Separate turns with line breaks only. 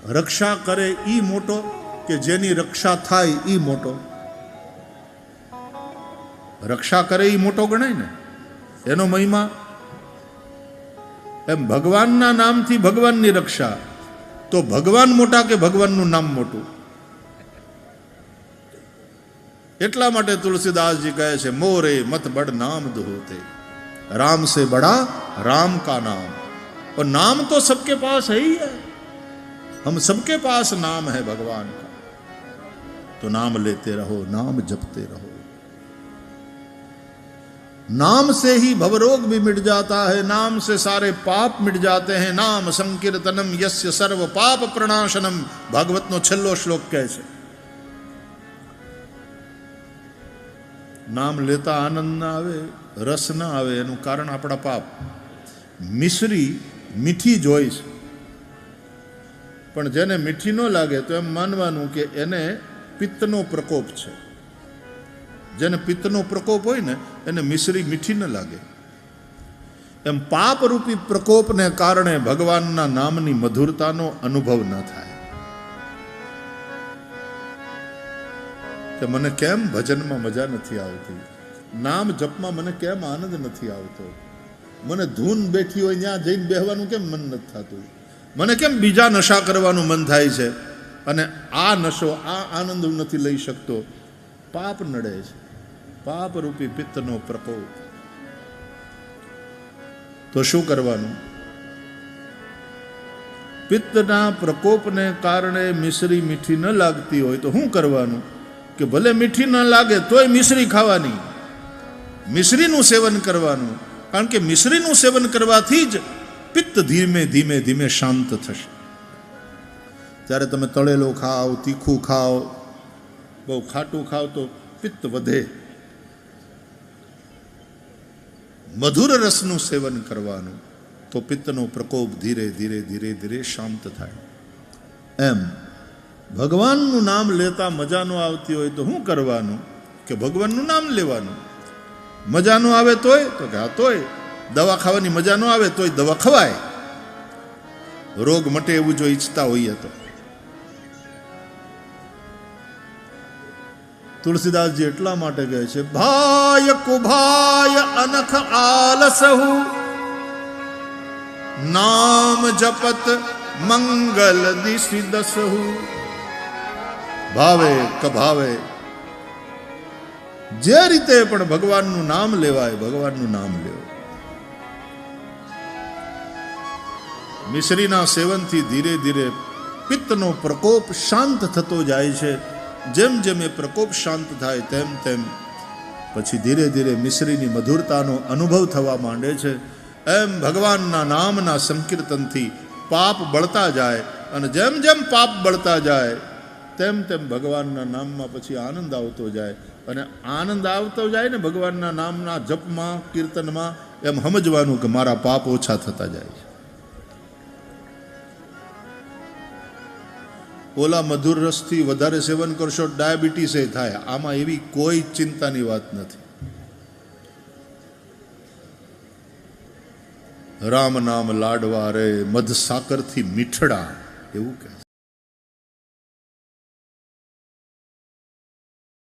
રક્ષા કરે ઈ મોટો કે જેની રક્ષા થાય ઈ મોટો? રક્ષા કરે ઈ મોટો ગણાય ને, એનો મહિમા. એમ ભગવાનના નામથી ભગવાનની રક્ષા, તો ભગવાન મોટા કે ભગવાનનું નામ મોટું? એટલા માટે તુલસીદાસજી કહે છે, મોરે મત બડ નામ દોહતે, राम से बड़ा राम का नाम। और नाम तो सबके पास है ही है, हम सबके पास नाम है भगवान का, तो नाम लेते रहो, नाम जपते रहो। नाम से ही भवरोग भी मिट जाता है, नाम से सारे पाप मिट जाते हैं। नाम संकीर्तनम यस्य सर्व पाप प्रणाशनम, भागवत नो छेल्लो श्लोक कहे छे। नाम लेता आनंद ना आवे, रस ना आवे, एનું કારણ આપણા પાપ। મિશ્રી મીઠી જોઈ છે, પણ જેને મીઠી ન લાગે તો એમ માનવાનું કે એને પિત્તનો પ્રકોપ છે। જેને પિત્તનો પ્રકોપ હોય ને એને મિશ્રી મીઠી ન લાગે। એમ પાપરૂપી પ્રકોપને કારણે ભગવાનના નામની મધુરતાનો અનુભવ ન થાય। કે મને કેમ ભજનમાં મજા નથી આવતી, નામ જપમાં મને કેમ આનંદ નથી આવતો, મને ધૂન બેઠી હોય ત્યાં જઈને બેહવાનું કેમ મન નથી થતું, મને કેમ બીજા નશા કરવાનું મન થાય છે, અને આ નશો આ આનંદ હું નથી લઈ શકતો। પાપ નડે છે, પાપ રૂપી પિત્તનો પ્રકોપ। તો શું કરવાનું? પિત્તના પ્રકોપને કારણે મિશ્રી મીઠી ન લાગતી હોય તો શું કરવાનું? કે ભલે મીઠી ન લાગે તોય મિશ્રી ખાવાની, મિશ્રીનું સેવન કરવાનું। કારણ કે મિશ્રીનું સેવન કરવાથી જ પિત્ત ધીમે ધીમે ધીમે શાંત થશે। જ્યારે તમે તળેલો ખાઓ, તીખું ખાઓ, બહુ ખાટું ખાઓ તો પિત્ત વધે। મધુર રસનું સેવન કરવાનું, તો પિત્તનો પ્રકોપ ધીરે ધીરે ધીરે ધીરે શાંત થાય। એમ ભગવાનનું નામ લેતા મજા ન આવતી હોય તો શું કરવાનું? કે ભગવાનનું નામ લેવાનું। મજા ન આવે તોય તો કે હા તોય દવા ખાવાની મજા ન આવે તોય દવા ખવાય, રોગ મટે એવું જો ઈચ્છતા હોઈએ તો। તુલસીદાસજી એટલા માટે કહે છે, ભાય કુભાય અનખ આલસહુ, નામ જપત મંગલ દિશી દસહુ। ભાવે કભાવે, જે રીતે પણ ભગવાનનું નામ લેવાય, ભગવાનનું નામ લેવું। મિશ્રીના સેવનથી ધીરે ધીરે પિત્તનો પ્રકોપ શાંત થતો જાય છે। જેમ જેમ એ પ્રકોપ શાંત થાય તેમ તેમ પછી ધીરે ધીરે મિશ્રીની મધુરતાનો અનુભવ થવા માંડે છે। એમ ભગવાનના નામના સંકીર્તનથી પાપ બળતા જાય, અને જેમ જેમ પાપ બળતા જાય તેમ તેમ ભગવાનના નામમાં પછી આનંદ આવતો જાય। અને આનંદ આવતો જાય ને ભગવાનના નામના જપમાં, કીર્તનમાં, એમ સમજવાનું કે મારા પાપ ઓછા થતા જાય છે। ઓલા મધુર રસથી વધારે સેવન કરશો ડાયાબિટીસ એ થાય, આમાં એવી કોઈ ચિંતાની વાત નથી। રામ નામ લાડવા રે, મધ સાકરથી મીઠડા, એવું કહે।